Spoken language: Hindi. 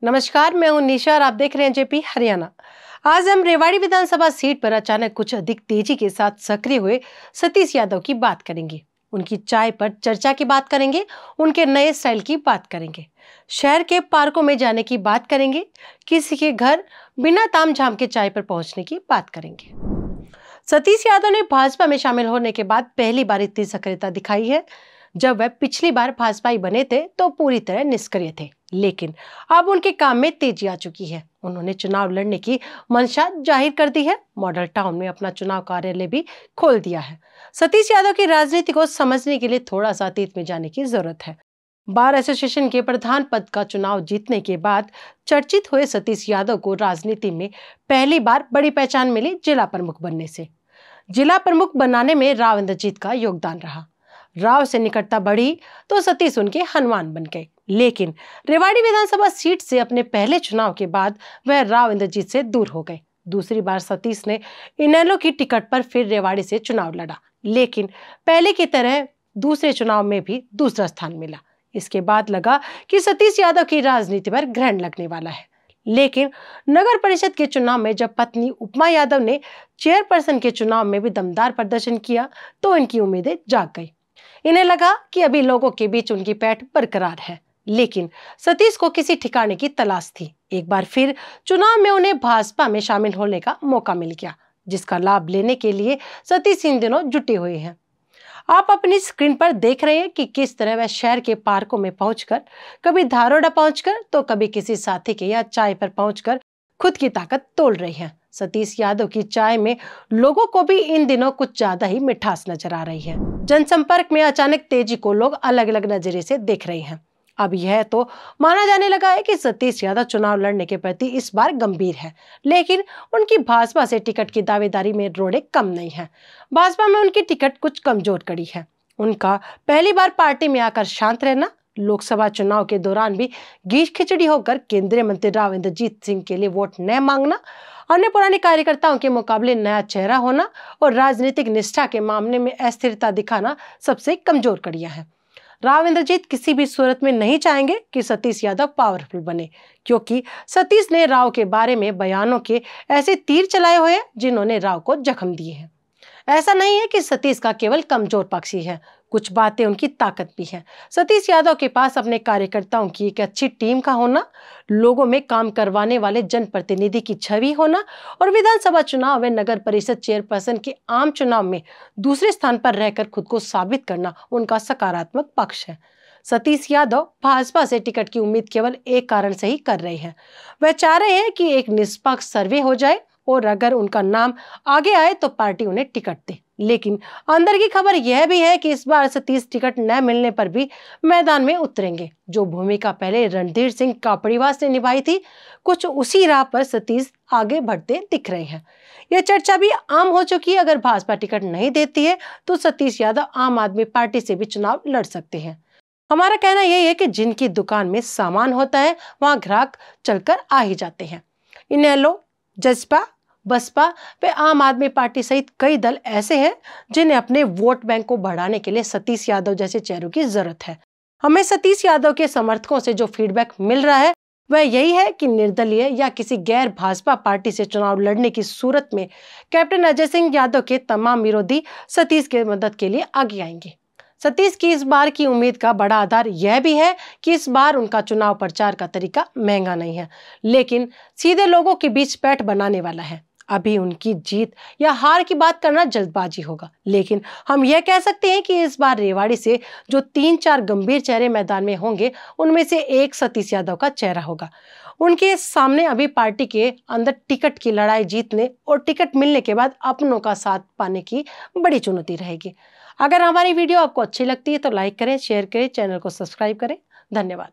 नमस्कार, मैं हूं निशा और आप देख रहे हैं जेपी हरियाणा। आज हम रेवाड़ी विधानसभा सीट पर अचानक कुछ अधिक तेजी के साथ सक्रिय हुए सतीश यादव की बात करेंगे। उनकी चाय पर चर्चा की बात करेंगे, उनके नए स्टाइल की बात करेंगे, शहर के पार्कों में जाने की बात करेंगे, किसी के घर बिना तामझाम के चाय पर पहुंचने की बात करेंगे। सतीश यादव ने भाजपा में शामिल होने के बाद पहली बार इतनी सक्रियता दिखाई है। जब वह पिछली बार भाजपाई बने थे तो पूरी तरह निष्क्रिय थे, लेकिन अब उनके काम में तेजी आ चुकी है। उन्होंने चुनाव लड़ने की मंशा जाहिर कर दी है। मॉडल टाउन में अपना चुनाव कार्यालय भी खोल दिया है। सतीश यादव की राजनीति को समझने के लिए थोड़ा सा अतीत में जाने की जरूरत है। बार एसोसिएशन के प्रधान पद का चुनाव जीतने के बाद चर्चित हुए सतीश यादव को राजनीति में पहली बार बड़ी पहचान मिली जिला प्रमुख बनने से। जिला प्रमुख बनाने में राव इंद्रजीत का योगदान रहा। राव से निकटता बढ़ी तो सतीश उनके हनुमान बन गए, लेकिन रेवाड़ी विधानसभा सीट से अपने पहले चुनाव के बाद वह राव इंद्रजीत से दूर हो गए। दूसरी बार सतीश ने इनेलो की टिकट पर फिर रेवाड़ी से चुनाव लड़ा, लेकिन पहले की तरह दूसरे चुनाव में भी दूसरा स्थान मिला। इसके बाद लगा कि सतीश यादव की राजनीति पर ग्रहण लगने वाला है, लेकिन नगर परिषद के चुनाव में जब पत्नी उपमा यादव ने चेयरपर्सन के चुनाव में भी दमदार प्रदर्शन किया तो इनकी उम्मीदें जाग गई। इन्हें लगा कि अभी लोगों के बीच उनकी पैठ बरकरार है, लेकिन सतीश को किसी ठिकाने की तलाश थी। एक बार फिर चुनाव में उन्हें भाजपा में शामिल होने का मौका मिल गया, जिसका लाभ लेने के लिए सतीश इन दिनों जुटे हुए हैं। आप अपनी स्क्रीन पर देख रहे हैं कि किस तरह वह शहर के पार्कों में पहुंचकर, कभी धारोड़ा पहुंचकर तो कभी किसी साथी के या चाय पर पहुंचकर खुद की ताकत तोल रही हैं। सतीश यादव की चाय में लोगों को भी इन दिनों कुछ ज्यादा ही मिठास नजर आ रही है। जनसंपर्क में अचानक तेजी को लोग अलग अलग नजरिए से देख रहे हैं। अब यह तो माना जाने लगा है कि सतीश यादव चुनाव लड़ने के प्रति इस बार गंभीर है, लेकिन उनकी भाजपा से टिकट की दावेदारी में रोड़े कम नहीं है। भाजपा में उनकी टिकट कुछ कमजोर कड़ी है। उनका पहली बार पार्टी में आकर शांत रहना, लोकसभा चुनाव के दौरान भी घीच खिचड़ी होकर केंद्रीय मंत्री राव इंद्रजीत सिंह के लिए वोट न मांगना, अन्य पुराने कार्यकर्ताओं के मुकाबले नया चेहरा होना और राजनीतिक निष्ठा के मामले में अस्थिरता दिखाना सबसे कमजोर कड़ियां हैं। राव इंद्रजीत किसी भी सूरत में नहीं चाहेंगे कि सतीश यादव पावरफुल बने, क्योंकि सतीश ने राव के बारे में बयानों के ऐसे तीर चलाए हुए हैं जिन्होंने राव को जख्म दिए हैं। ऐसा नहीं है कि सतीश का केवल कमजोर पक्ष ही है, कुछ बातें उनकी ताकत भी है। सतीश यादव के पास अपने कार्यकर्ताओं की एक अच्छी टीम का होना, लोगों में काम करवाने वाले जनप्रतिनिधि की छवि होना और विधानसभा चुनाव व नगर परिषद चेयरपर्सन के आम चुनाव में दूसरे स्थान पर रहकर खुद को साबित करना उनका सकारात्मक पक्ष है। सतीश यादव भाजपा से टिकट की उम्मीद केवल एक कारण से ही कर रहे हैं। वह चाह रहे हैं कि एक निष्पक्ष सर्वे हो जाए और अगर उनका नाम आगे आए तो पार्टी उन्हें टिकट दे। लेकिन अंदर की खबर यह भी है कि इस बार सतीश टिकट न मिलने पर भी मैदान में उतरेंगे। जो भूमिका पहले रणधीर सिंह कापड़ीवास ने निभाई थी, कुछ उसी राह पर सतीश आगे बढ़ते दिख रहे हैं। यह चर्चा भी आम हो चुकी है। अगर भाजपा टिकट नहीं देती है तो सतीश यादव आम आदमी पार्टी से भी चुनाव लड़ सकते हैं। हमारा कहना यही है कि जिनकी दुकान में सामान होता है वहां ग्राहक चलकर आ ही जाते हैं। इनेलो, जसपा, बसपा व आम आदमी पार्टी सहित कई दल ऐसे हैं जिन्हें अपने वोट बैंक को बढ़ाने के लिए सतीश यादव जैसे चेहरों की जरूरत है। हमें सतीश यादव के समर्थकों से जो फीडबैक मिल रहा है वह यही है कि निर्दलीय या किसी गैर भाजपा पार्टी से चुनाव लड़ने की सूरत में कैप्टन अजय सिंह यादव के तमाम विरोधी सतीश की मदद के लिए आगे आएंगे। सतीश की इस बार की उम्मीद का बड़ा आधार यह भी है कि इस बार उनका चुनाव प्रचार का तरीका महंगा नहीं है, लेकिन सीधे लोगों के बीच पैठ बनाने वाला है। अभी उनकी जीत या हार की बात करना जल्दबाजी होगा, लेकिन हम यह कह सकते हैं कि इस बार रेवाड़ी से जो 3-4 गंभीर चेहरे मैदान में होंगे उनमें से एक सतीश यादव का चेहरा होगा। उनके सामने अभी पार्टी के अंदर टिकट की लड़ाई जीतने और टिकट मिलने के बाद अपनों का साथ पाने की बड़ी चुनौती रहेगी। अगर हमारी वीडियो आपको अच्छी लगती है तो लाइक करें, शेयर करें, चैनल को सब्सक्राइब करें। धन्यवाद।